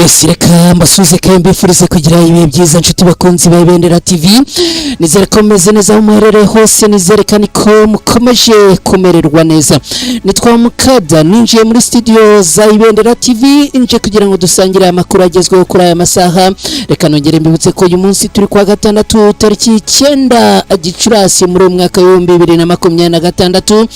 Yes, reka mbasuze kandi mbifurize kugira ibihe byiza nshuti bakunzi ba Ibendera TV. Nizere ko meze neza aho muherereye hose, nizere kandi ko mukomeje kumererwa neza. Nitwa Mukada, ninjiye muri studio za Ibendera TV nje kugira ngo dusangire amakuru agezweho kuri aya masaha. Reka nongere mbibutse ko uyu munsi turi kwa gatandatu tariki 9 Gicurasi muri mwaka wa 2026.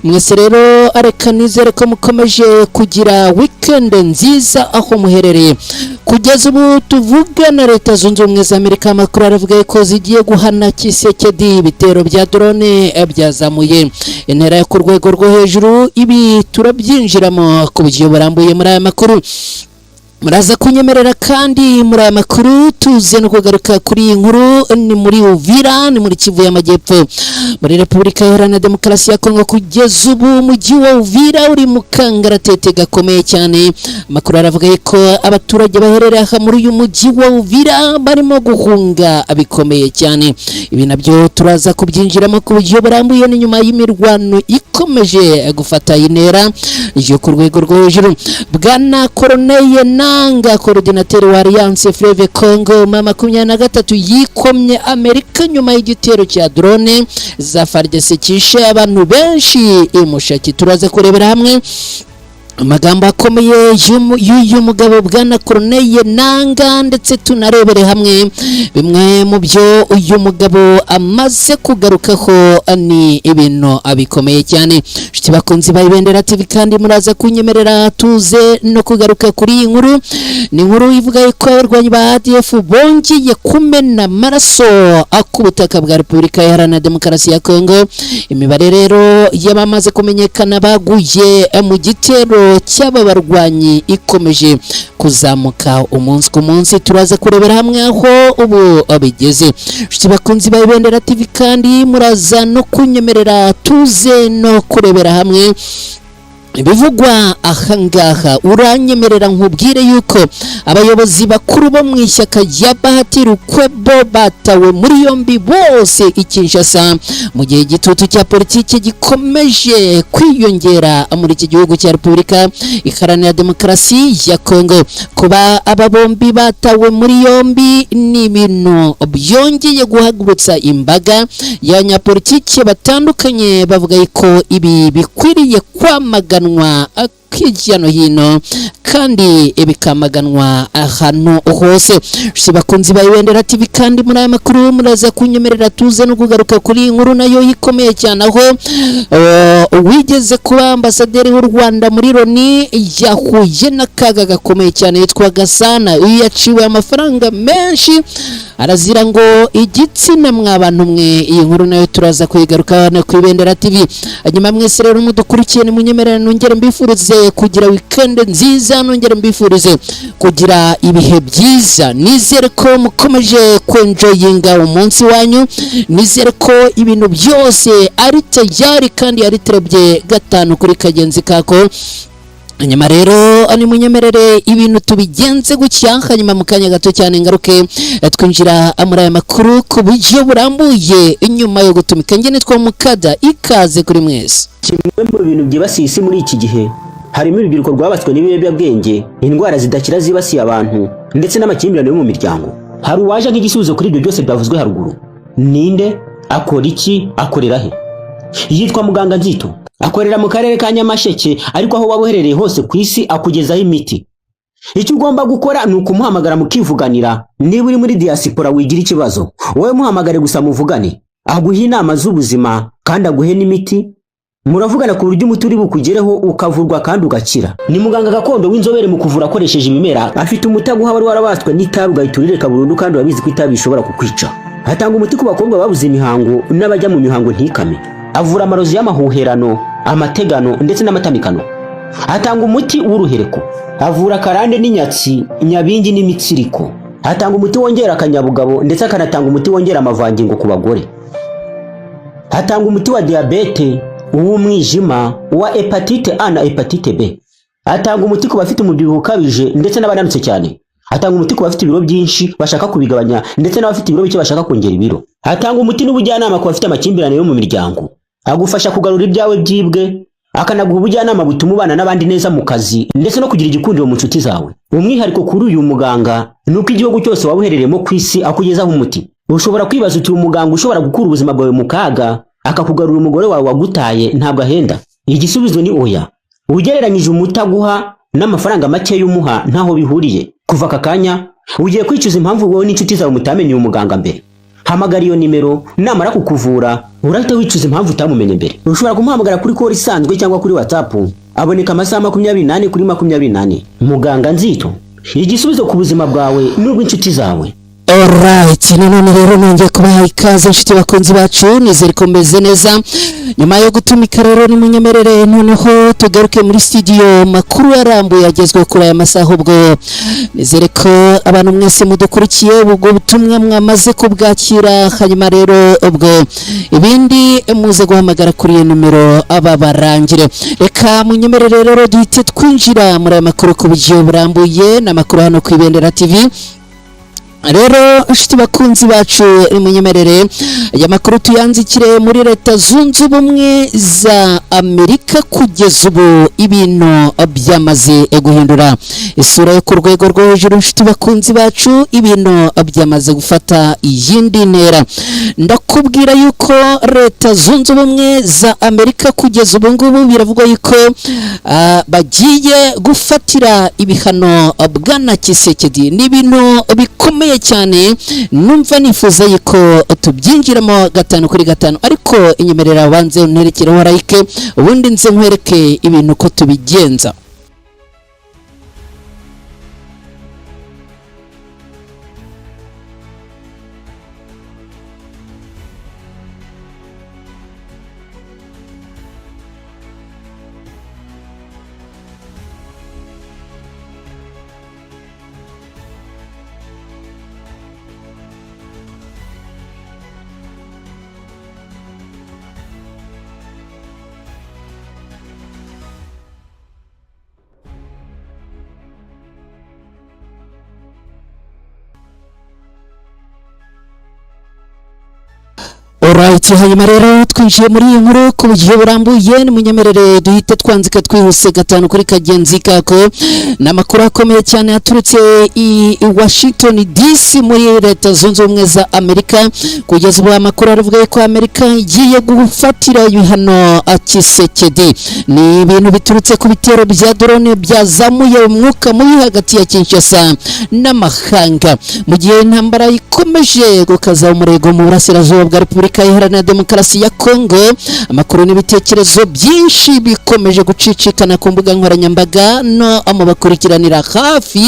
Mwese rero areka nizere ko mukomeje kugira weekend nziza aho muherereye. Kugeza ubu tuvugana Leta Zunze Ubumwe za Amerika, amakuru aravuga ko zigiye guhana Kisekedi ibitero bya drone byazamuye intera yo ku rwego rwo hejuru. Ibi turabyinjiramo ku buryo burambuye muri aya makuru. Muraza kunyemerera kandi muri aya makuru tuze no kugaruka kuri inkuru ni muri Uvira, ni muri Kivu y'Amajyepfo muri Repubulika Iharanira Demokarasi ya Kongo. Kugeza ubu umujyi wa Uvira uri mu kangaratete gakomeye cyane. Amakuru aravuga ko abaturage baherereye muri uyu mujyi wa Uvira barimo guhunga abikomeye cyane. Ibi nabyo turaza kubyinjiramo ku buryo burambuye ni nyuma y'imirwano ikomeje gufata intera yo ku rwego rwo hejuru. Bwana Corneille Nanga, coordinateur wa Alliance Fleuve Congo M23, yikomye Amerika nyuma y'igitero cya drone za FARDC kishe abantu benshi imushaki. Turaza kurebera hamwe amagambo akomeye y'uyu mugabo Bwana Corneille Nanga, ndetse tunarebere hamwe bimwe mu byo uyu mugabo amaze kugarukaho ni ibintu abikomeye cyane. Nshuti bakunzi ba Ibendera TV kandi muraza kunyemerera tuze no kugaruka kuri iyi nkuru. Ni inkuru ivuga ko abarwanyi ba ADF bongeye kumena amaraso akubutaka bwa Repubulika Iharanira Demokarasi ya Kongo. Imibare rero y'abamaze kumenyekana baguye mu gitero cy'aba barwanyi ikomeje kuzamuka umunsi ku munsi. Turaza kurebera hamwe aho ubu abigeze. Nshuti bakunzi ba Ibendera TV kandi muraza no kunyemerera tuze no kurebera hamwe ibivugwa ahangaha. Uranyemerera nkubwire yuko abayobozi bakuru bo mu ishyaka ya Bahati Lukwebo batawe muri yombi bose i Kinshasa mu gihe igitutu cya politiki gikomeje kwiyongera muri iki gihugu cya Repubulika Iharanira Demokarasi ya Kongo. Kuba aba bombi batawe muri yombi ni ibintu byongeye guhagurutsa imbaga y'abanyapolitiki batandukanye, bavuga ko ibi bikwiriye kwamagana hirya no hino kandi bikamaganwa ahantu hose. Bakunzi ba Ibendera TV kandi muri aya makuru muraza kunyemerera tuze no kugaruka kuri inkuru nayo yikomeye cyane, aho wigeze kuba ambasaderi w'u Rwanda muri Loni yahuye n'akaga gakomeye cyane yitwa Gasana. Uyu yaciwe amafaranga menshi arazira ngo igitsina mwabantu mwe. Iyi nkuru nayo turaza kuyigaruka na ku Ibendera TV. Hanyuma mwese rero mudukurikiye ni munyemerera nongere mbifurize kugira weekend nziza, nongere mbifurize kugira ibihe byiza. Nizere ko mukomeje kwenjoyinga umunsi wanyu, nizere ko ibintu byose ari tayari kandi ari trebye gatanu kuri kagenzi kako. Hanyuma rero ani munyemerere ibintu tubigenze gutya, hanyuma mu kanya gato cyane ngaruke twinjira muri aya makuru ku buryo burambuye. Inyuma yo gutumika ngene twa Mukada, ikaze kuri mwese. Kimwe mu bintu byibasiye isi muri iki gihe harimo urubyiruko rwabatswe n'ibiyobyabwenge, indwara zidakira zibasiye abantu, ndetse n'amakimbirane yo mu miryango. Hari uwaje nk'igisubizo kuri ibyo byose byavuzwe haruguru. Ninde? Akora iki? Akorera he? Yitwa Muganga Nzito. Akorera mu karere ka Nyamasheke, ariko aho waba uherereye hose ku isi akugezaho imiti. Icyo ugomba gukora ni ukumuhamagara mukivuganira. Niba uri muri diaspora wigira ikibazo, wowe muhamagare gusa muvugane, aguhe inama z'ubuzima kandi aguhe n'imiti. Muravugana ku buryo umuti uri bukugereho ukavurwa kandi ugakira. Ni muganga gakondo w'inzobere mu kuvura akoresheje ibimera. Afite umuti aguha wari warabaswe n'itabi ugahiturire burundu kandi urabizi ko itabi ishobora kukwica. Atanga umuti ku bakobwa babuze imihango n'abajya mu mihango ntikame. Avura amarozi y'amahuherano, amategano ndetse n'amatamikano. Atanga umuti w'uruhereko. Avura karande n'inyatsi, nyabingi n'imitsiriko. Atanga umuti wongera akanyabugabo ndetse akanatanga umuti wongera amavangingo ku bagore. Atanga umuti wa diabete, uw'umwijima, uwa hepatite A na hepatite B. Atanga umuti ku bafite umubyibuho ukabije ndetse n'abananutse cyane. Atanga umuti ku bafite ibiro byinshi bashaka kubigabanya ndetse n'abafite ibiro bike bashaka kongera ibiro. Atanga umuti n'ubujyanama ku bafite amakimbirane yo mu miryango. Agufasha kugarura ibyawe byibwe, akanaguha ubujyanama butuma ubana n'abandi neza mu kazi ndetse no kugira igikundiro mu nshuti zawe. Umwihariko kuri uyu muganga ni uko igihugu cyose waba uherereyemo ku isi akugezaho umuti. Ushobora kwibaza uti umuganga ushobora gukura ubuzima bwawe mu kaga akakugarura umugore wawe wagutaye ntabwo ahenda? Igisubizo ni oya. Ugereranyije umuti aguha n'amafaranga make y'umuha ntaho bihuriye. Kuva aka kanya ugiye kwicuza impamvu wowe n'inshuti zawe mutamenye uyu muganga mbere. Hamagara iyo nimero, namara kukuvura urahita wicuza impamvu utamumenye mbere. Ushobora kumuhamagara kuri call isanzwe cyangwa kuri WhatsApp. Aboneka amasaha 24 kuri 24. Muganga Nzito, igisubizo ku buzima bwawe n'ubw'inshuti zawe. Alright, none rero nongeye kubaha ikaze inshuti bakunzi bacu, nizere ko meze neza. Nyuma yo gutumika rero ni munyemerere noneho tugaruke muri studio, makuru arambuye yagezwe kuri aya masaha. Ubwo nizere ko abantu mwese mudukurikiye ubwo butumwa mwamaze kubwakira. Hanyuma rero ubwo ibindi muze guhamagara kuri iyo numero aba barangire. Reka munyemerere rero duhite twinjira muri aya makuru ku buryo burambuye, n'amakuru hano ku Ibendera TV. Rero inshuti bakunzi bacu munyemerere ya makuru tuyanzikire muri Leta Zunze Ubumwe za Amerika. Kugeza ubu ibintu byamaze guhindura isura yo ku rwego rwo hejuru. Inshuti bakunzi bacu, ibintu byamaze gufata iyindi ntera. Ndakubwira yuko Leta Zunze Ubumwe za Amerika kugeza ubu ngubu biravugwa yuko bagiye gufatira ibihano Bwana Tshisekedi. Ni ibintu bikomeye cyane, numva nifuza yuko tubyinjiramo 5 kuri 5, ariko inyemerera banze unterekereho like ubundi nze nkwereke ibintu ko tubigenza. Alright, hanyuma rero twinjiye muri iyi nkuru ku buryo burambuye. Ni munyemerere duhite twanzika twihuse 5 kuri kagenzi kako. N'amakuru akomeye cyane yaturutse i Washington DC muri Leta Zunze Ubumwe za Amerika. Kugeza ubu amakuru aravuga ko Amerika igiye gufatira ibihano Tshisekedi. Ni ibintu biturutse ku bitero bya drone byazamuye umwuka mubi hagati ya Kinshasa n'amahanga, mu gihe intambara ikomeje gukaza umurego mu burasirazuba bwa Repubulika Iharanira Demokarasi ya Kongo. Amakuru n'ibitekerezo byinshi bikomeje gucicikana ku mbuga nkoranyambaga no amabakurikiranira hafi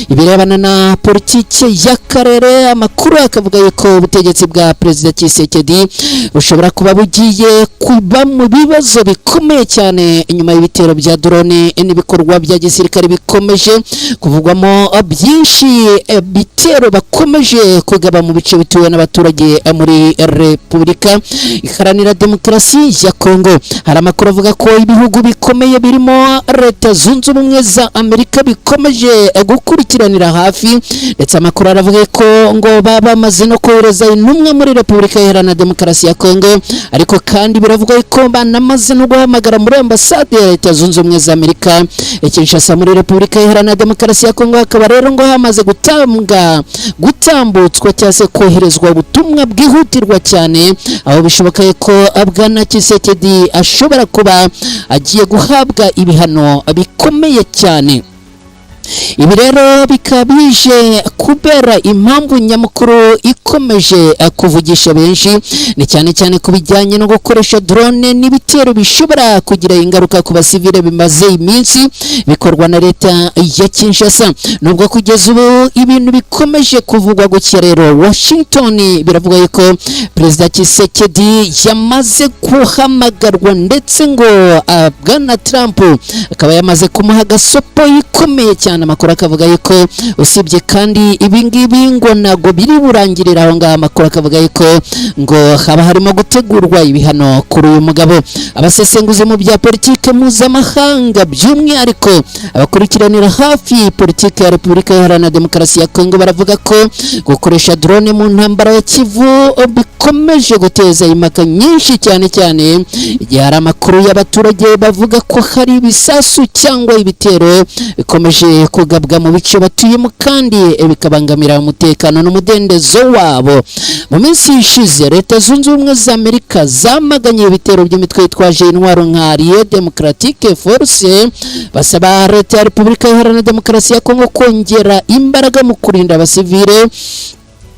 ibirebana na politiki y'akarere. Amakuru akavuga yuko ubutegetsi bwa Perezida Tshisekedi bushobora kuba bugiye kuba mu bibazo bikomeye cyane inyuma y'ibitero bya drone n'ibikorwa bya gisirikare bikomeje kuvugwamo byinshi. Bitero bakomeje kugaba mu bice bituwe n'abaturage muri Repubulika Iharanira Demokarasi ya Kongo. Hari amakuru avuga ko ibihugu bikomeye birimo Leta Zunze Ubumwe za Amerika bikomeje gukurikiranira hafi, ndetse amakuru aravuga ko ngo bamaze no kohereza intumwa muri Repubulika Iharanira Demokarasi ya Kongo, ariko kandi biravuga ko banamaze no guhamagara muri ambasade ya Leta Zunze Ubumwe za Amerika Kinshasa muri Repubulika Iharanira Demokarasi ya Kongo. Akaba rero ngo hamaze gutambutswa cyangwa se koherezwa ubutumwa bwihutirwa cyane, aho bishoboka ko Bwana Tshisekedi ashobora kuba agiye guhabwa ibihano bikomeye cyane. Ibi rero bikabije kubera impamvu nyamukuru ikomeje kuvugisha benshi, ni cyane cyane kubijyanye no gukoresha drone n'ibitero bishobora kugira ingaruka ku basivile bimaze iminsi bikorwa na leta ya Kinshasa. Nubwo kugeza ubu ibintu bikomeje kuvugwa gutya, rero Washington biravuga ko Perezida Tshisekedi yamaze guhamagarwa, ndetse ngo Bwana Trump akaba yamaze kumuha gasopo ikomeye cyane cyane. Amakuru akavuga yuko usibye kandi ibingibi ngo nago biri burangirira aho ngaho. Amakuru akavuga yuko ngo haba harimo gutegurwa ibihano kuri uyu mugabo. Abasesenguzi mu bya politike mpuzamahanga by'umwihariko abakurikiranira hafi politike ya Repubulika Iharanira Demokarasi ya Kongo baravuga ko gukoresha drone mu ntambara ya Kivu bikomeje guteza impaka nyinshi, cyane cyane igihe hari amakuru y'abaturage bavuga ko hari ibisasu cyangwa ibitero bikomeje kugabwa mu bice batuyemo kandi bikabangamira umutekano n'umudendezo wabo. Mu minsi ishize Leta Zunze Ubumwe za Amerika zamaganye ibitero by'imitwe yitwaje intwaro nka Allied Democratic Force, basaba Leta ya Repubulika Iharanira Demokarasi ya Kongo kongera imbaraga mu kurinda abasivile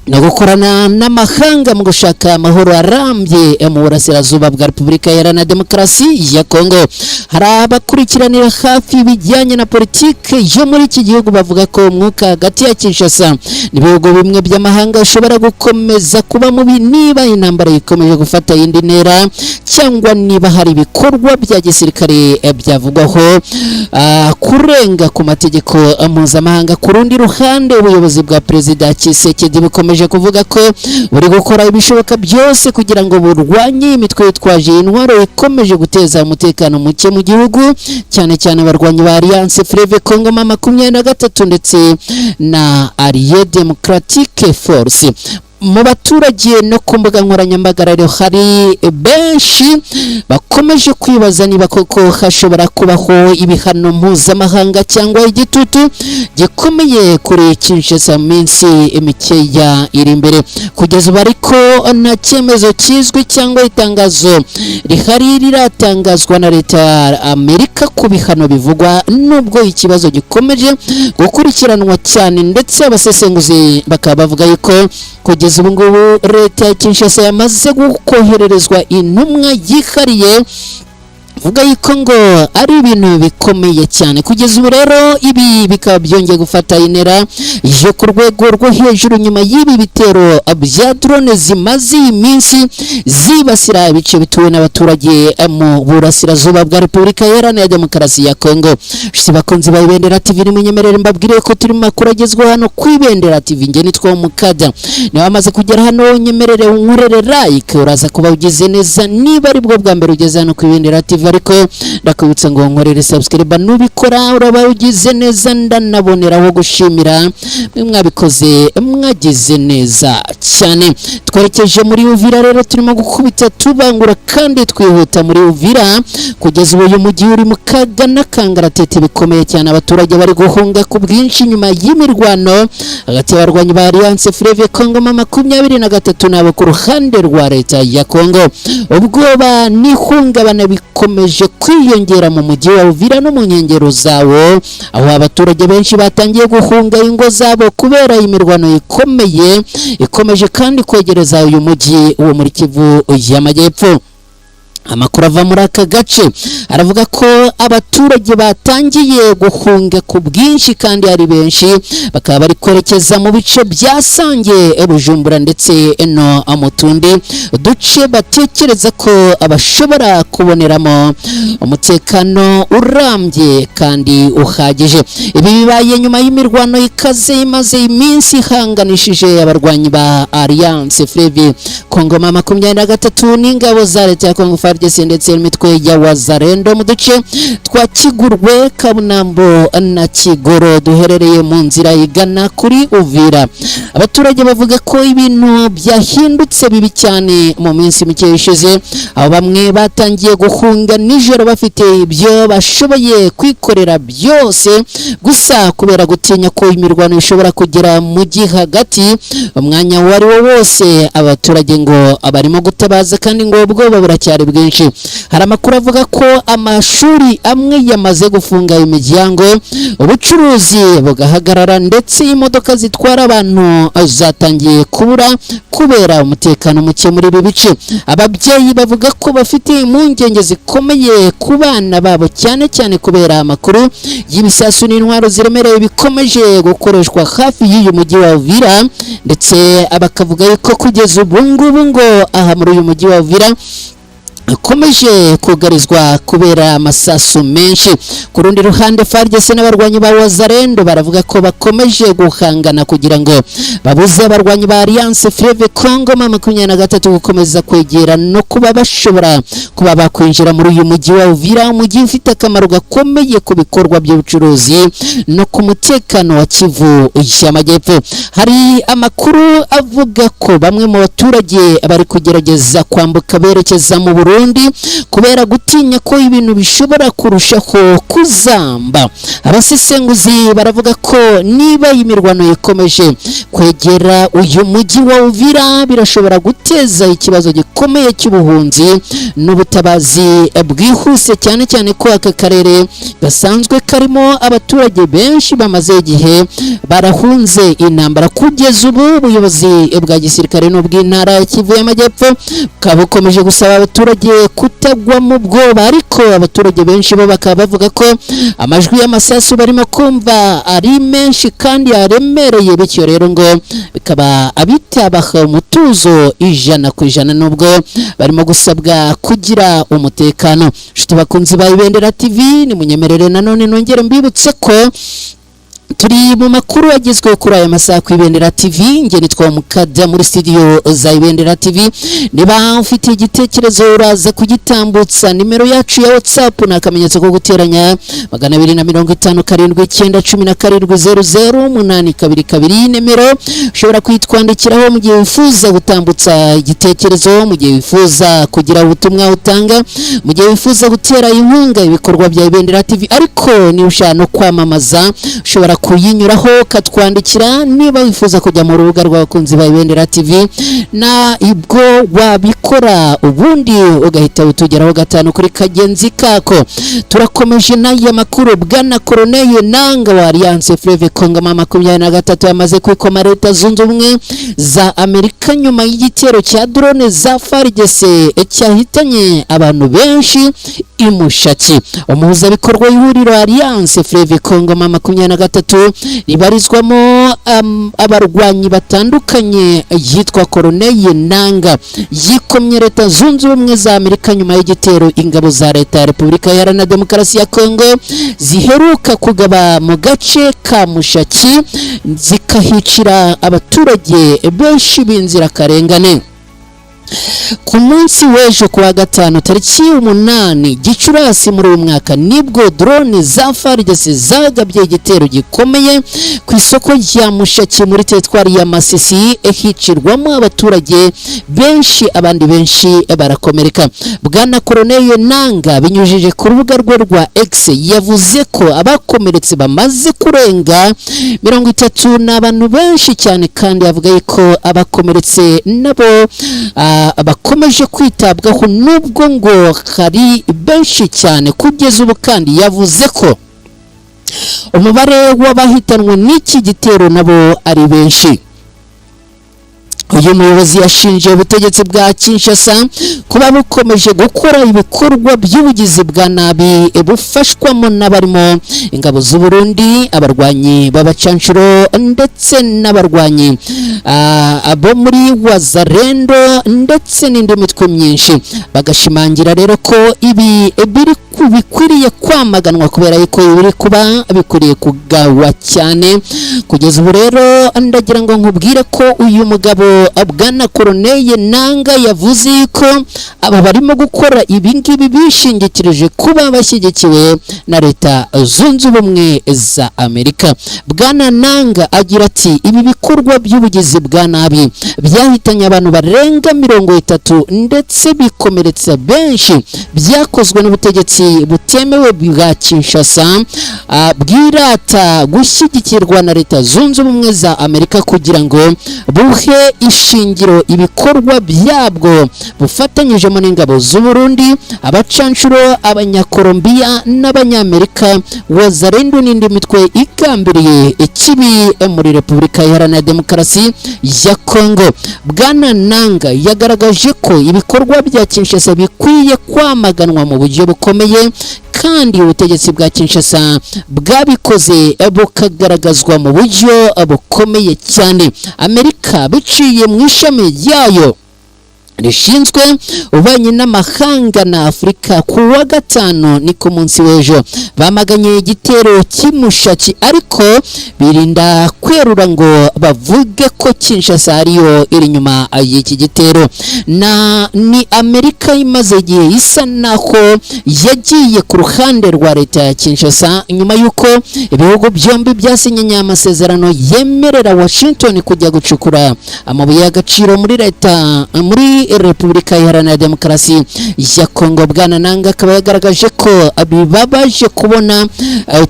no gukorana n'amahanga mu gushaka amahoro arambye mu burasirazuba bwa Repubulika Iharanira Demokarasi ya Kongo. Hari abakurikiranira hafi ibijyanye na politike yo muri iki gihugu bavuga ko umwuka hagati ya Kinshasa n'ibihugu bimwe by'amahanga ushobora gukomeza kuba mubi niba intambara ikomeje gufata indi ntera cyangwa niba hari ibikorwa bya gisirikare byavugwaho kurenga ku mategeko mpuzamahanga. Ku rundi ruhande ubuyobozi bwa Perezida Tshisekedi bukomeje kuvuga ko buri gukora ibishoboka byose kugira ngo burwanye imitwe yitwaje intwaro ikomeje guteza umutekano muke mu gihugu, cyane cyane abarwanyi ba Alliance Fleuve Congo 23 ndetse na Allied Democratic Force. Mu baturage no ku mbuga nkoranyambaga rero hari benshi bakomeje kwibaza niba koko hashobora kubaho ibihano mpuzamahanga cyangwa igitutu gikomeye kuri Kinshasa minsi mikeya iri imbere. Kugeza ubu ariko nta cyemezo kizwi cyangwa itangazo rihari riratangazwa na Leta ya Amerika ku bihano bivugwa, nubwo ikibazo gikomeje gukurikiranwa cyane, ndetse abasesenguzi bakaba bavuga yuko kugeza ubu ngubu Leta ya Kinshasa yamaze gukohererezwa intumwa yihariye vuga yuko ngo ari ibintu bikomeye cyane. Kugeza ubu rero ibi bikaba byongeye gufata intera yo ku rwego rwo hejuru nyuma y'ibi bitero bya drone zimaze iminsi zibasira ibice bituwe n'abaturage mu burasirazuba bwa Repubulika Iharanira Demokarasi ya Kongo. Bakunzi ba Ibendera TV nimunyemerere mbabwire ko turi makuru agezweho hano ku Ibendera TV. Nge nitwa Mukada, niba amaze kugera hano nyemerere unkorere like, uraza kuba ugize neza niba ari bwo bwa mbere ugeze hano ku Ibendera TV, ariko ndakubitsa ngo nkorere subscribe nubikora uraba ugize neza, ndanaboneraho gushimira mwabikoze mwagize neza cyane. Twerekeje muri Uvira rero, turimo gukubita tubangura kandi twihuta muri Uvira. Kugeza ubu uyu mujyi uri mu kaga n'akangaratete bikomeye cyane, abaturage bari guhunga ku bwinshi nyuma y'imirwano hagati y'abarwanyi ba Alliance Fleuve Congo 23 nabo ku ruhande rwa Leta ya Kongo. Ubwoba n'ihungabana bikomeje kwiyongera mu mujyi wa Uvira no mu nkengero zawo, aho abaturage benshi batangiye guhunga ingo zabo kubera imirwano ikomeye ikomeje kandi kwegereza uyu mujyi wo muri Kivu y'Amajyepfo. Amakuru ava muri aka gace aravuga ko abaturage batangiye guhunga ku bwinshi kandi ari benshi, bakaba bari kwerekeza mu bice bya Sange, Bujumbura ndetse no mu tundi duce batekereza ko abashobora kuboneramo umutekano urambye kandi uhagije. Ibi bibaye nyuma y'imirwano ikaze imaze iminsi ihanganishije abarwanyi ba Alliance Fleuve Congo 23 n'ingabo za Leta ya Kongo ndetse n'imitwe ya Wazalendo mu duce twa Kigurwe, Kabunambo na Kigoro duherereye mu nzira igana kuri Uvira. Abaturage bavuga ko ibintu byahindutse bibi cyane mu minsi mike ishize, aho bamwe batangiye guhunga nijoro bafite ibyo bashoboye kwikorera byose, gusa kubera gutinya ko imirwano ishobora kugera mu gihe hagati umwanya wari wo wose, abaturage ngo abarimo gutabaza kandi ngo ubwoba buracyari bwinshi. Hari amakuru avuga ko amashuri amwe yamaze gufunga imiryango, ubucuruzi bugahagarara, ndetse imodoka zitwara abantu zatangiye kubura kubera umutekano muke muri ibi bice. Ababyeyi bavuga ko bafite impungenge zikomeye ku bana babo, cyane cyane kubera amakuru y'ibisasu n'intwaro ziremereye bikomeje gukoreshwa hafi y'uyu mujyi wa Uvira, ndetse bakavuga yuko kugeza ubu ngubu ngo aha muri uyu mujyi wa Uvira komeje kugarizwa kubera amasasu menshi. Ku rundi ruhande FARDC n'abarwanyi ba Wazalendo baravuga ko bakomeje guhangana kugira ngo babuze abarwanyi ba Alliance Fleuve Congo M23 gukomeza kwegera no kuba bashobora kuba bakwinjira muri uyu mujyi wa Uvira, umujyi ufite akamaro gakomeye ku bikorwa by'ubucuruzi no ku mutekano wa Kivu y'Amajyepfo. Hari amakuru avuga ko bamwe mu baturage bari kugerageza kwambuka berekeza mu Burundi kubera gutinya ko ibintu bishobora kurushaho kuzamba. Abasesenguzi baravuga ko niba imirwano ikomeje kwegera uyu mujyi wa Uvira birashobora guteza ikibazo gikomeye cy'ubuhunzi n'ubutabazi bwihuse, cyane cyane ko aka karere gasanzwe karimo abaturage benshi bamaze igihe barahunze intambara. Kugeza ubu ubuyobozi bwa gisirikare n'ubw'intara ya Kivu y'Amajyepfo bukaba bukomeje gusaba abaturage kutagwa mu bwoba, ariko abaturage benshi bo bakaba bavuga ko amajwi y'amasasu barimo kumva ari menshi kandi yaremereye, bityo rero ngo bikaba abitabaha umutuzo 100% nubwo barimo gusabwa kugira umutekano. Nshuti bakunzi ba Ibendera TV, ni munyemerere nanone nongere mbibutse ko turi mu makuru agezweho kuri aya masaha ku Ibendera TV. Nge nitwa Mukada muri studio za Ibendera TV. Niba ufite igitekerezo uraza kugitambutsa, nimero yacu ya WhatsApp na akamenyetso ko guteranya 257 nimero ushobora kwitwandikiraho mu gihe wifuza gutambutsa igitekerezo, mu gihe wifuza kugira ubutumwa utanga, mu gihe wifuza gutera inkunga ibikorwa bya Ibendera TV, ariko ni ushaka no kwamamaza ushobora kuyinyuraho katwandikira. Niba wifuza kujya mu rubuga rw'abakunzi ba Ibendera TV na ibwo wabikora, ubundi ugahita utugeraho gatanu kuri kagenzi kako. Turakomeje n'aya makuru. Bwana Colonel Nanga wa Alliance Fleuve Congo M23 yamaze kwikoma Leta Zunze Ubumwe za Amerika nyuma y'igitero cya drone za FARDC cyahitanye abantu benshi imushaki. Umuhuzabikorwa y'ihuriro Alliance Fleuve Congo M23 ribarizwamo abarwanyi batandukanye yitwa Colonel Nanga yikomye Leta Zunze Ubumwe za Amerika nyuma y'igitero ingabo za Leta ya Repubulika Iharanira Demokarasi ya Kongo ziheruka kugaba mu gace ka Mushaki zikahicira abaturage benshi b'inzira karengane. Ku munsi w'ejo kuwa gatanu tariki 8 Gicurasi muri uyu mwaka nibwo drone za FARDC zagabye igitero gikomeye ku isoko rya Mushaki muri teritwari ya Masisi, hicirwamo abaturage benshi, abandi benshi barakomereka. Bwana Colonel Nanga binyujije ku rubuga rwe rwa X yavuze ko abakomeretse bamaze kurenga 30 n'abantu benshi cyane, kandi avuga ko abakomeretse nabo bakomeje kwitabwaho nubwo ngo hari benshi cyane kugeza ubu, kandi yavuze ko umubare w'abahitanwe n'iki gitero nabo ari benshi. Uyu muyobozi yashinje ubutegetsi bwa Kinshasa kuba bukomeje gukora ibikorwa by'ubugizi bwa nabi bufashwamo n'abarimo ingabo z'u Burundi, abarwanyi b'abacanshuro ndetse n'abarwanyi abo muri Wazalendo ndetse n'indi mitwe myinshi. Bagashimangira rero ko ibi bikwiriye kwamaganwa kubera yuko biri kuba bikwiriye kugawa cyane. Kugeza ubu rero ndagira ngo nkubwire ko uyu mugabo Bwana Colonel Nanga yavuze ko aba barimo gukora ibingibi bishingikirije kuba bashyigikiwe na Leta Zunze Ubumwe za Amerika. Bwana Nanga agira ati ibi bikorwa by'ubugizi bwa nabi byahitanye abantu barenga 30 ndetse bikomeretsa benshi, byakozwe n'ubutegetsi butemewe bwa Kinshasa bwirata gushyigikirwa na Leta Zunze Ubumwe za Amerika kugira ngo buhe ishingiro ibikorwa byabwo bufatanyijemo n'ingabo z'u Burundi, abacanshuro, abanyakolombiya n'abanyamerika, Wazalendo n'indi mitwe igambiriye ikibi muri Repubulika Iharanira Demokarasi ya Kongo. Bwana Nanga yagaragaje ko ibikorwa bya Kinshasa bikwiye kwamaganwa mu buryo bukomeye, kandi ubutegetsi bwa Kinshasa bwabikoze bukagaragazwa mu buryo bukomeye cyane. Amerika biciye mu ishami ryayo rishinzwe ububanyi n'amahanga na Afurika ku wa gatanu ni ku munsi w'ejo bamaganye igitero cy'imushaki ariko birinda kwerura ngo bavuge ko Kinshasa ariyo iri nyuma y'iki gitero ni Amerika imaze igihe isa naho yagiye ku ruhande rwa leta ya Kinshasa nyuma y'uko ibihugu byombi byasinyanye amasezerano yemerera Washington kujya gucukura amabuye y'agaciro muri Repubulika Iharanira Demokarasi ya Kongo. Bwana Nanga akaba yagaragaje ko bibabaje kubona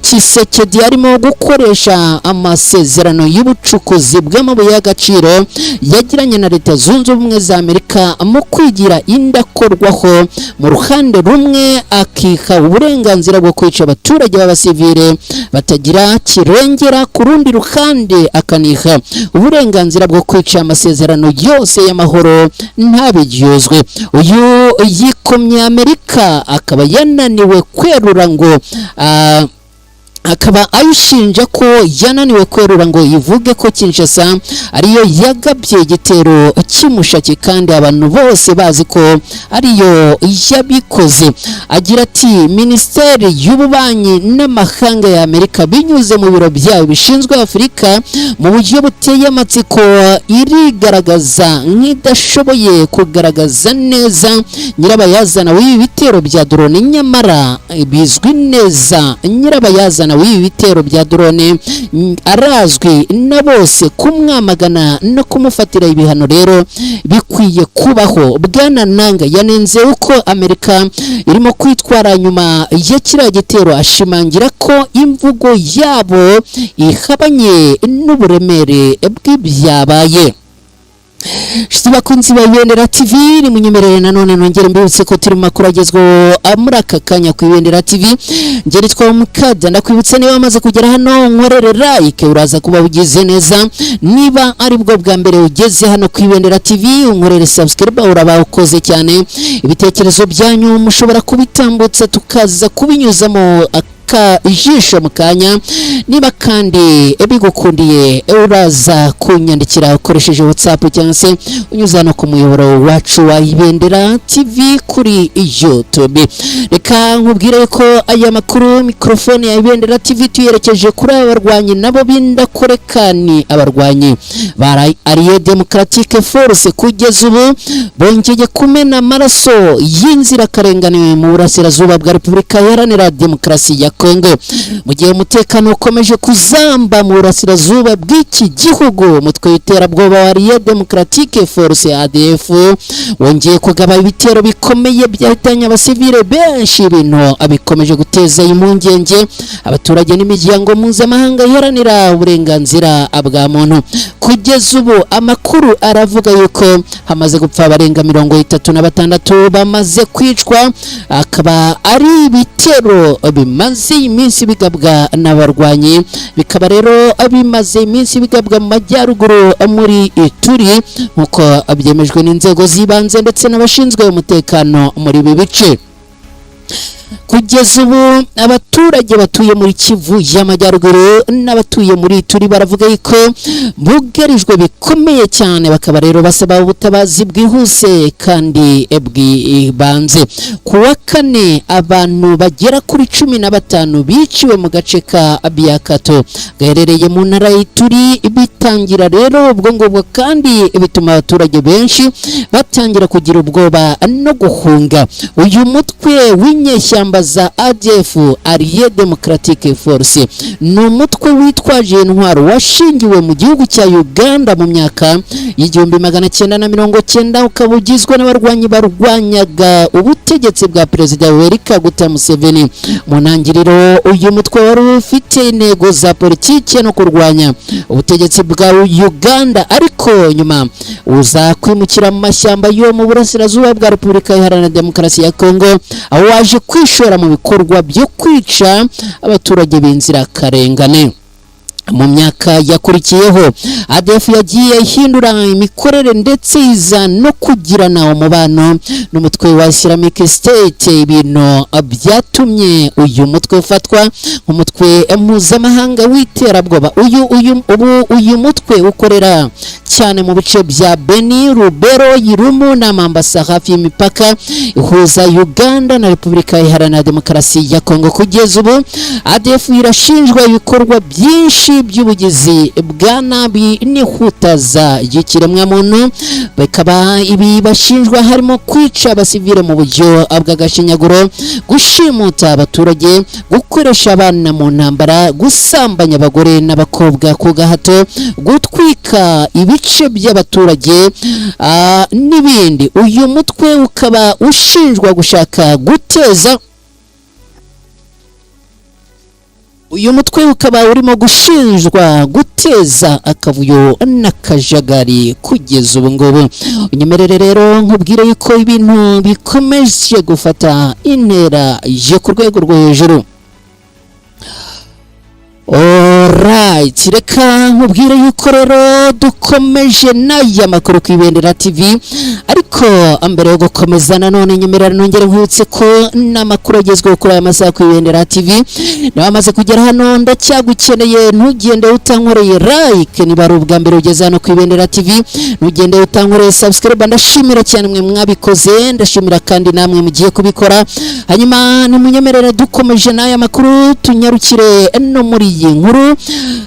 Tshisekedi arimo gukoresha amasezerano y'ubucukuzi bw'amabuye y'agaciro yagiranye na Leta Zunze Ubumwe za Amerika mu kwigira indakorwaho mu ruhande rumwe akiha uburenganzira bwo kwica abaturage b'abasivile batagira kirengera, ku rundi ruhande akaniha uburenganzira bwo kwica amasezerano yose y'amahoro ntabiryozwe. Uyu yikomye Amerika akaba yananiwe kwerura ngo akaba ayishinja ko yananiwe kwerura ngo ivuge ko Kinshasa ariyo yagabye igitero cy'imushaki kandi abantu bose bazi ko ariyo yabikoze. Agira ati Minisiteri y'Ububanyi n'Amahanga ya Amerika binyuze mu biro byayo bishinzwe Afurika mu buryo buteye amatsiko irigaragaza nk'idashoboye kugaragaza neza nyirabayazana w'ibi bitero bya drone, nyamara bizwi neza nyirabayazana w'ibi bitero bya drone arazwi na bose. Kumwamagana no kumufatira ibihano rero bikwiye kubaho. Bwana Nanga yanenze uko Amerika irimo kwitwara nyuma ya kiriya gitero, ashimangira ko imvugo yabo ihabanye n'uburemere bw'ibyabaye. Shiti bakunzi ba Ibendera TV, ni munyemerere nanone nongere mbibutse ko turi makuru agezweho muri aka kanya ku Ibendera TV. Ngeri twa Mukada ndakwibutsa niba wamaze kugera hano nkorere like uraza kuba ugize neza. Niba ari bwo bwa mbere ugeze hano ku Ibendera TV unkorere subscribe uraba ukoze cyane. Ibitekerezo byanyu mushobora kubitambutsa tukaza kubinyuzamo ijisho mukanya. Niba kandi bigukundiye uraza kunyandikira ukoresheje WhatsApp cyangwa se unyuza no ku muyoboro wacu wa Ibendera TV kuri YouTube. Reka nkubwire ko aya makuru mikrofone ya Ibendera TV tuyerekeje kuri abarwanyi nabo bindakorekani, abarwanyi ba Allied Democratic Force kugeza ubu bongeye kumena amaraso y'inzira karengane mu burasirazuba bwa Repubulika Iharanira Demokarasi ya Kongo. Mu gihe umutekano ukomeje kuzamba mu burasirazuba bw'iki gihugu, umutwe w'iterabwoba wa Allied Democratic Force ADF wongeye kugaba ibitero bikomeye byahitanye abasivile benshi. Ibintu abikomeje guteza impungenge abaturage n'imiryango mpuzamahanga iharanira uburenganzira bwa muntu. Kugeza ubu amakuru aravuga yuko hamaze gupfa abarenga 36 bamaze kwicwa, akaba ari ibitero bimaze iminsi bigabwa n'abarwanyi, bikaba rero bimaze iminsi bigabwa mu majyaruguru muri Ituri nkuko byemejwe n'inzego z'ibanze ndetse n'abashinzwe umutekano muri ibi bice. Kugeza ubu abaturage batuye muri Kivu y'Amajyaruguru n'abatuye muri Ituri baravuga yuko bugarijwe bikomeye cyane, bakaba rero basaba ubutabazi bwihuse kandi bwibanze. Ku wa kane abantu bagera kuri 15 biciwe mu gace ka Biakato gaherereye mu ntara y'Ituri. Bitangira rero ubwo ngubwo kandi bituma abaturage benshi batangira kugira ubwoba no guhunga. Uyu mutwe w'inyeshyamba za ADF Allied Democratic Force ni umutwe witwaje intwaro washingiwe mu gihugu cya Uganda mu myaka y'1990, ukaba ugizwe n'abarwanyi barwanyaga ubutegetsi bwa Perezida Yoweri Kaguta Museveni. Mu ntangiriro uyu mutwe wari ufite intego za politiki no kurwanya ubutegetsi bwa Uganda, ariko nyuma uza kwimukira mu mashyamba yo mu burasirazuba bwa Repubulika Iharanira Demokarasi ya Kongo, aho waje kwishora mu bikorwa byo kwica abaturage b'inzira karengane. mu myaka yakurikiyeho ADF yagiye ihindura imikorere ndetse iza no kugirana umubano n'umutwe wa Islamic State, ibintu byatumye uyu mutwe ufatwa nk'umutwe mpuzamahanga w'iterabwoba. uyu mutwe ukorera cyane mu bice bya Beni, Rubero, Irumu na Mambasa hafi y'imipaka ihuza Uganda na Repubulika Iharanira Demokarasi ya Kongo. Kugeza ubu ADF irashinjwa ibikorwa byinshi by'ubugizi bwa nabi n'ihutaza ry'ikiremwamuntu, bakaba ibi bashinjwa harimo kwica abasivile mu buryo bw'agashinyaguro, gushimuta abaturage, gukoresha abana mu ntambara, gusambanya abagore n'abakobwa ku gahato, gutwika ibice by'abaturage n'ibindi. Uyu mutwe ukaba ushinjwa gushaka guteza urimo gushinjwa guteza akavuyo n'akajagari kugeza ubu ngubu. Unyemerere rero nkubwire yuko ibintu bikomeje gufata intera yo ku rwego rwo hejuru. Alright, reka nkubwire yuko rero dukomeje n'aya makuru ku Ibendera TV, ariko mbere yo gukomeza nanone nyemerera nongere nkwibutse ko n'amakuru agezweho kuri aya masaha ku Ibendera TV nawe amaze kugera hano. Ndacyagukeneye, ntugende utankoreye like niba ari ubwa mbere ugeze hano ku Ibendera TV, ntugende utankoreye subscribe. Ndashimira cyane mwe mwabikoze, ndashimira kandi namwe mugiye kubikora. Hanyuma nimunyemerere dukomeje n'aya makuru tunyarukire no muri iyi nkuru.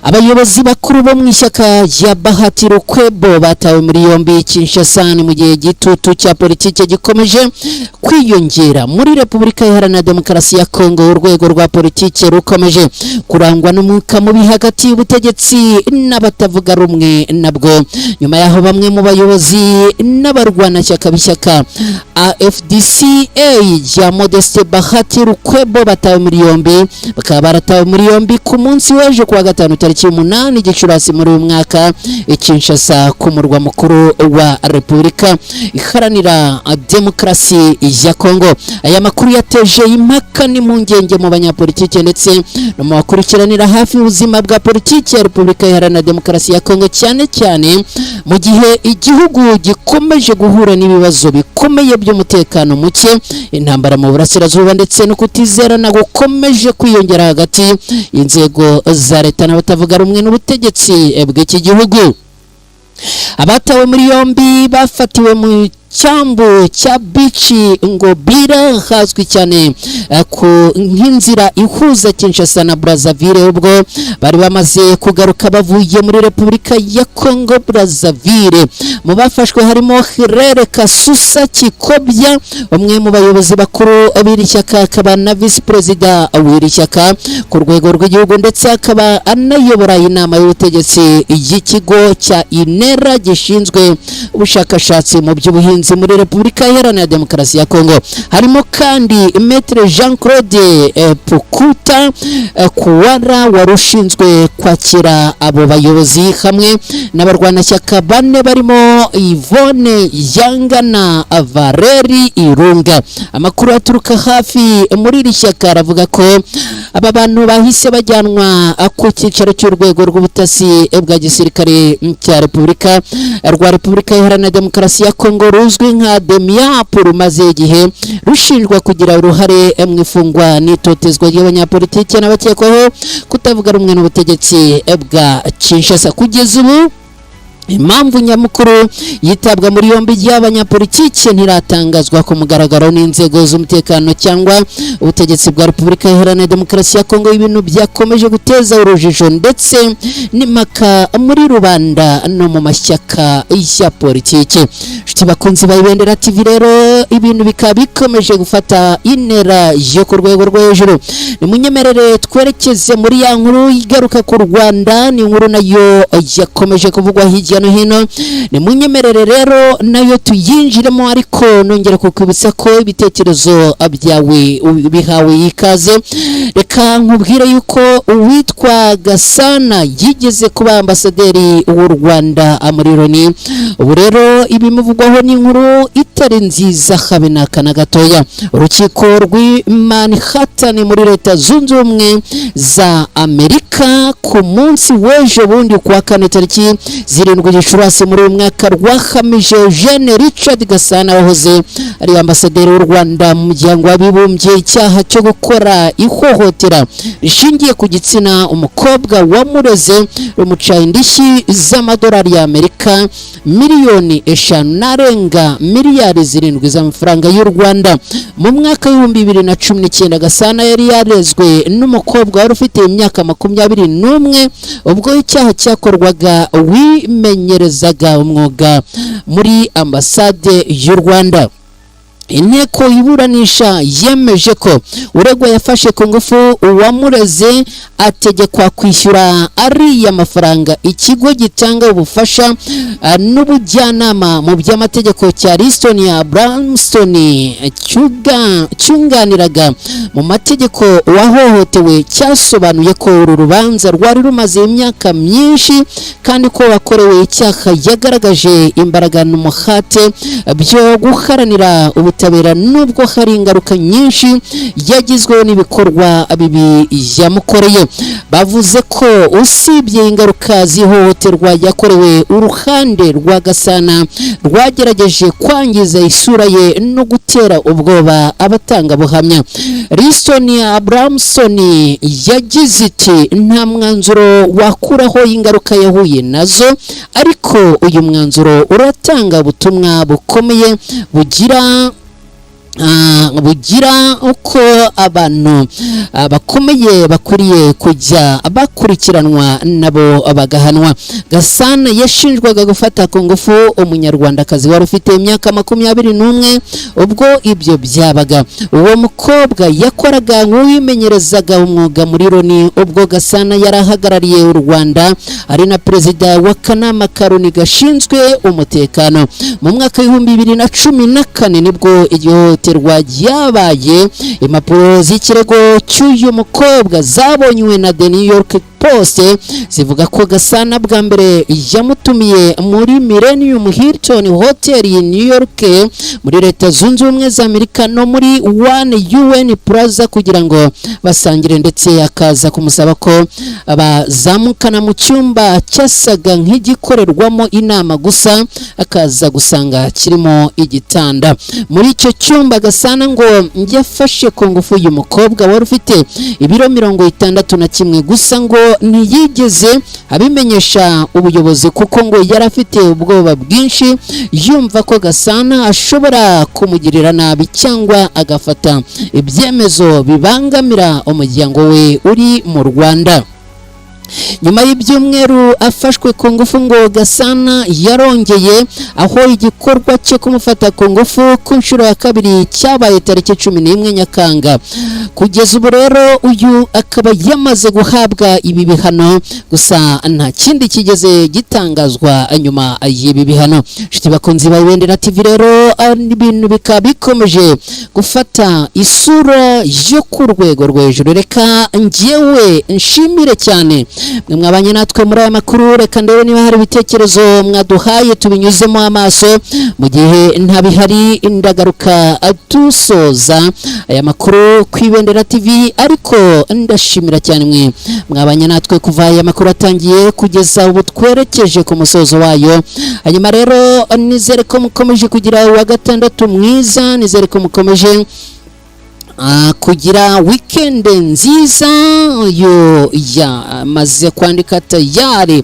Abayobozi bakuru bo mu ishyaka rya Bahati Lukwebo batawe muri yombi Kinshasa mu gihe gitutu cya politike gikomeje kwiyongera muri Repubulika Iharanira Demokarasi ya Kongo. Urwego rwa politike rukomeje kurangwa n'umwuka mubi hagati y'ubutegetsi n'abatavuga rumwe nabwo, nyuma yaho bamwe mu bayobozi n'abarwanashyaka b'ishyaka AFDCA ya Modeste Bahati Lukwebo batawe muri yombi. Bakaba baratawe muri yombi ku munsi w'ejo kuwa gatanu tariki 8 Gicurasi muri uyu mwaka Kinshasa ku murwa mukuru wa Repubulika Iharanira Demokarasi ya Kongo. Aya makuru yateje impaka n'impungenge mu banyapolitike ndetse no mu bakurikiranira hafi ubuzima bwa politiki ya Repubulika Iharanira Demokarasi ya Kongo, cyane cyane mu gihe igihugu gikomeje guhura n'ibibazo bikomeye by'umutekano muke, intambara mu burasirazuba ndetse no kutizerana gukomeje kwiyongera hagati inzego za leta n'abatavuga rumwe n'ubutegetsi bw'iki gihugu. Abatawe muri yombi bafatiwe mu cyambu cya bici Ngobira hazwi cyane ku nk'inzira ihuza Kinshasa na Brazzaville, ubwo bari bamaze kugaruka bavuye muri Repubulika ya Kongo Brazzaville. Mu bafashwe harimo Hirere Kasusa Kikobya, umwe mu bayobozi bakuru b'iri shyaka, akaba na Vice President w'iri shyaka ku rwego rw'igihugu ndetse akaba anayobora inama y'ubutegetsi y'ikigo cya INERA gishinzwe ubushakashatsi mu by'ubuhinzi muri Repubulika Iharanira Demokarasi ya Kongo. Harimo kandi Maître Jean-Claude Pukuta Kuwara warushinzwe kwakira abo bayobozi hamwe n'abarwanashyaka bane barimo Yvonne Yangana Valeri Irunga. Amakuru aturuka hafi muri iri shyaka aravuga ko aba bantu bahise bajyanwa ku cyicaro cy'urwego rw'ubutasi bwa gisirikare cya Repubulika Iharanira Demokarasi ya Kongo ruzwi nka DEMIAP, rumaze igihe rushinjwa kugira uruhare mu ifungwa n'itotezwa ry'abanyapolitike n'abakekwaho kutavuga rumwe n'ubutegetsi bwa Kinshasa. Kugeza ubu impamvu nyamukuru yitabwa muri yombi ry'abanyapolitike ntiratangazwa ku mugaragaro n'inzego z'umutekano cyangwa ubutegetsi bwa Repubulika Iharanira Demokarasi ya Kongo. Ibintu byakomeje guteza urujijo ndetse n'impaka muri rubanda no mu mashyaka ya politike. Nshuti bakunzi ba Ibendera TV, rero ibintu bikaba bikomeje gufata intera yo ku rwego rwo hejuru. Nimunyemerere twerekeze muri ya nkuru igaruka ku Rwanda. Ni inkuru nayo yakomeje kuvugwa hirya hirya no hino. Ni munyemerere rero nayo tuyinjiremo, ariko nongera kukwibutsa ko ibitekerezo byawe bihawe ikaze. Reka nkubwire yuko uwitwa Gasana yigeze kuba ambasaderi w'u Rwanda muri Loni. Ubu rero ibimuvugwaho ni inkuru itari nziza habe n'akana gatoya. Urukiko rw'i Manhattan muri Leta Zunze Ubumwe za Amerika ku munsi w'ejo bundi kuwa kane tariki 7 Gicurasi muri uyu mwaka rwahamije Eugene Richard Gasana wahoze ari ambasaderi w'u Rwanda mu muryango w'abibumbye icyaha cyo gukora ihohotera rishingiye ku gitsina umukobwa wamureze rumucaye indishyi z'amadolari y'Amerika miliyoni 5 narenga miliyari 7 z'amafaranga y'u Rwanda. Mu mwaka wa 2019 Gasana yari yarezwe n'umukobwa wari ufite imyaka 21 ubwo icyaha cyakorwaga wimenyerezaga umwuga muri ambasade y'u Rwanda. Inteko iburanisha yemeje ko uregwa yafashe ku ngufu uwamureze ategekwa kwishyura ariya mafaranga ikigo gitanga ubufasha n'ubujyanama mu by'amategeko cya Liston Abramson cyunganiraga mu mategeko wahohotewe cyasobanuye ko uru rubanza rwari rumaze imyaka myinshi kandi ko wakorewe icyaha yagaragaje imbaraga n'umuhate byo guharanira ubutabera nubwo hari ingaruka nyinshi yagizweho n'ibikorwa bibi yamukoreye. Bavuze ko usibye ingaruka zihohoterwa yakorewe uruhande rwa Gasana rwagerageje kwangiza isura ye no gutera ubwoba abatanga buhamya. Liston Abramson yagize iti nta mwanzuro wakuraho ingaruka yahuye nazo, ariko uyu mwanzuro uratanga ubutumwa bukomeye bugira uko abantu bakomeye bakuriye kujya bakurikiranwa nabo bagahanwa. Gasana yashinjwaga gufata ku ngufu umunyarwandakazi wari ufite imyaka 21 ubwo ibyo byabaga. Uwo mukobwa yakoraga nk'uwimenyerezaga umwuga muri Loni ubwo Gasana yarahagarariye u Rwanda ari na perezida w'akanama Karoni gashinzwe umutekano. Mu mwaka wa 2014 nibwo iryo ryabaye. Impapuro z'ikirego cy'uyu mukobwa zabonywe na The New York Post zivuga ko Gasana bwa mbere yamutumiye muri Millennium Hilton Hotel in New York muri Leta Zunze Ubumwe za Amerika no muri One UN Plaza kugira ngo basangire, ndetse akaza kumusaba ko bazamukana mu cyumba cyasaga nk'igikorerwamo inama gusa akaza gusanga kirimo igitanda. Muri icyo cyumba Gasana ngo yafashe ku ngufu uyu mukobwa wari ufite ibiro 61 gusa ngo ntiyigeze abimenyesha ubuyobozi kuko ngo yari afite ubwoba bwinshi yumva ko Gasana ashobora kumugirira nabi cyangwa agafata ibyemezo bibangamira umuryango we uri mu Rwanda. Nyuma y'ibyumweru afashwe ku ngufu ngo Gasana yarongeye, aho igikorwa cyo kumufata ku ngufu ku nshuro ya kabiri cyabaye tariki 11 Nyakanga. Kugeza ubu rero uyu akaba yamaze guhabwa ibi bihano, gusa nta kindi kigeze gitangazwa nyuma y'ibi bihano. Shiti bakunzi ba Ibendera TV rero ibintu bikaba bikomeje gufata isura yo ku rwego rw'ejuru. Reka njyewe nshimire cyane mwe mwabanye natwe muri aya makuru. Reka ndebe niba hari ibitekerezo mwaduhaye tubinyuzemo amaso, mu gihe ntabihari ndagaruka dusoza aya makuru ku Ibendera TV. Ariko ndashimira cyane mwe mwabanye natwe kuva aya makuru atangiye kugeza ubu twerekeje ku musozo wayo. Hanyuma rero nizere ko mukomeje kugira uwa gatandatu mwiza, nizere ko mukomeje kugira weekend nziza. Yo maze kwandika tayari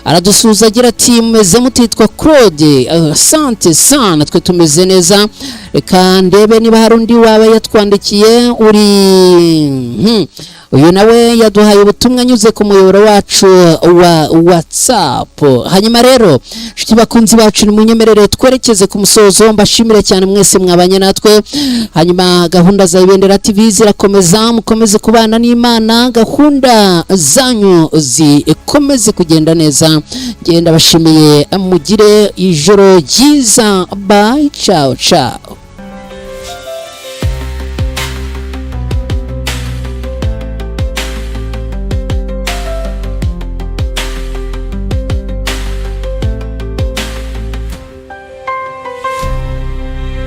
aradusuza agira ati meze mutitwa Claude, asante sana, twe tumeze neza. Reka ndebe niba hari undi waba yatwandikiye uri uyu nawe yaduhaye ubutumwa nyuze ku muyoboro wacu wa WhatsApp. Hanyuma rero nshuti bakunzi bacu nimunyemerere twerekeze ku musozo, mbashimire cyane mwese mwabanye natwe. Hanyuma gahunda za Ibendera TV zirakomeza, mukomeze kubana n'Imana, gahunda zanyu zikomeze kugenda neza. Ngenda bashimiye, mugire ijoro ryiza, bye, ciao ciao.